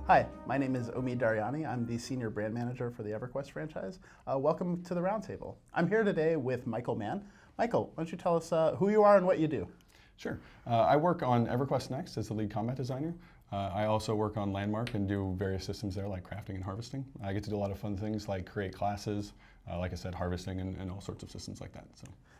Hi, my name is Omeed Dariani. I'm the Senior Brand Manager for the Everquest franchise. Welcome to the Roundtable. I'm here today with Michael Mann. Michael, why don't you tell us who you are and what you do? Sure. I work on Everquest Next as the lead combat designer. I also work on Landmark and do various systems there like crafting and harvesting. I get to do a lot of fun things like create classes, like I said, harvesting and all sorts of systems like that.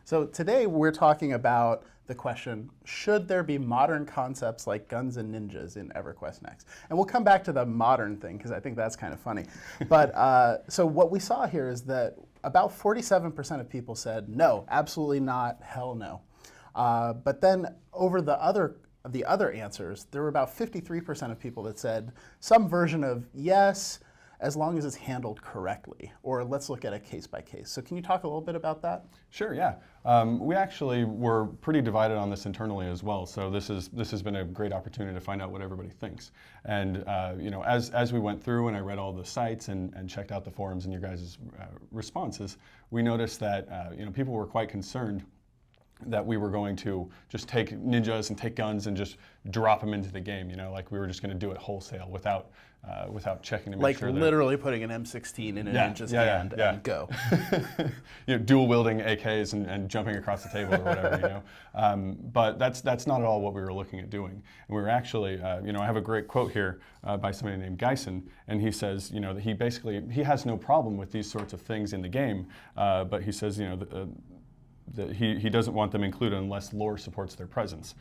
So today we're talking about the question, should there be modern concepts like guns and ninjas in Everquest Next? And we'll come back to the modern thing because I think that's kind of funny. But so what we saw here is that about 47% of people said no, absolutely not, hell no. But then over the other answers, there were about 53% of people that said some version of yes, as long as it's handled correctly, or let's look at it case by case. So can you talk a little bit about that? Sure, yeah. We actually were pretty divided on this internally as well, so this has been a great opportunity to find out what everybody thinks. And you know, as we went through and I read all the sites and checked out the forums and your guys' responses, we noticed that you know, people were quite concerned that we were going to just take ninjas and take guns and just drop them into the game, you know, like we were just going to do it wholesale without checking to make sure. Like literally putting an M16 in a ninja's hand and go. You know, dual wielding AKs and jumping across the table or whatever, you know. But that's not at all what we were looking at doing. And we were actually, you know, I have a great quote here by somebody named Geisen, and he says, you know, that he has no problem with these sorts of things in the game, but he says, you know, that he doesn't want them included unless lore supports their presence.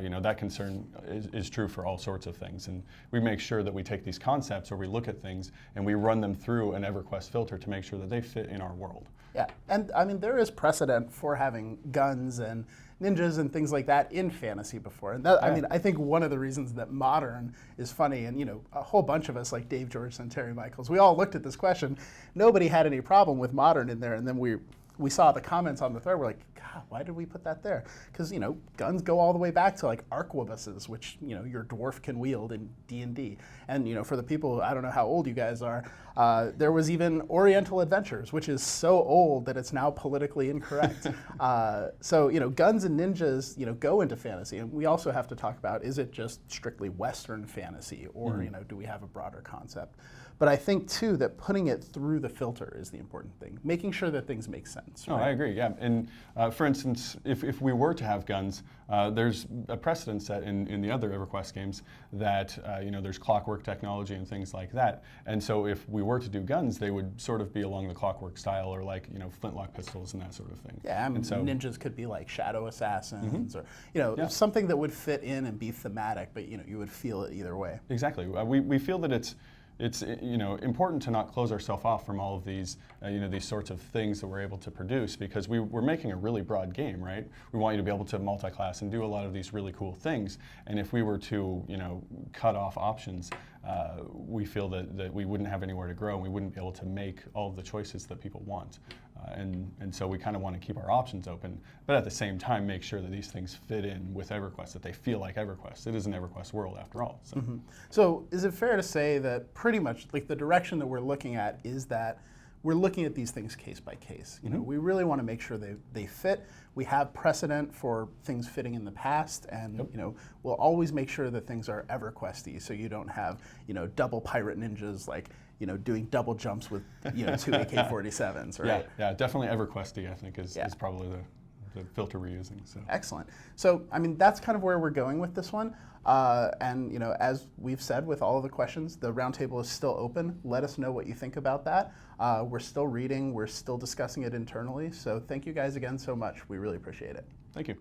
You know, that concern is true for all sorts of things. And we make sure that we take these concepts or we look at things and we run them through an Everquest filter to make sure that they fit in our world. Yeah, and I mean, there is precedent for having guns and ninjas and things like that in fantasy before. And that, I mean, I think one of the reasons that modern is funny, and you know, a whole bunch of us like Dave George and Terry Michaels, we all looked at this question, nobody had any problem with modern in there, and then we saw the comments on the thread, we're like, God, why did we put that there? Because, you know, guns go all the way back to like arquebuses, which, you know, your dwarf can wield in D&D. And, you know, for the people, I don't know how old you guys are, there was even Oriental Adventures, which is so old that it's now politically incorrect. So, you know, guns and ninjas, you know, go into fantasy. And we also have to talk about, is it just strictly Western fantasy, or, you know, do we have a broader concept? But I think, too, that putting it through the filter is the important thing, making sure that things make sense. Right? Oh, I agree, yeah. And for instance, if we were to have guns, there's a precedent set in the other Everquest games that, you know, there's clockwork technology and things like that. And so if we were to do guns, they would sort of be along the clockwork style, or like, you know, flintlock pistols and that sort of thing. Yeah, I mean, so ninjas could be like shadow assassins, or, you know, something that would fit in and be thematic, but, you know, you would feel it either way. Exactly. We feel that it's you know, important to not close ourselves off from all of these you know, these sorts of things that we're able to produce, because we're making a really broad game, right? We want you to be able to multi-class and do a lot of these really cool things. And if we were to, you know, cut off options, we feel that we wouldn't have anywhere to grow, and we wouldn't be able to make all of the choices that people want. And so we kind of want to keep our options open, but at the same time make sure that these things fit in with Everquest, that they feel like Everquest. It is an Everquest world after all. So. So is it fair to say that pretty much like the direction that we're looking at is that we're looking at these things case by case? You know, we really want to make sure they fit. We have precedent for things fitting in the past, and you know, we'll always make sure that things are EverQuesty, so you don't have, you know, double pirate ninjas like, you know, doing double jumps with, you know, 2 AK-47s, right? Yeah, definitely EverQuesty, I think, is probably the filter we're using. So. Excellent. So, I mean, that's kind of where we're going with this one. And, you know, as we've said with all of the questions, the roundtable is still open. Let us know what you think about that. We're still reading. We're still discussing it internally. So thank you guys again so much. We really appreciate it. Thank you.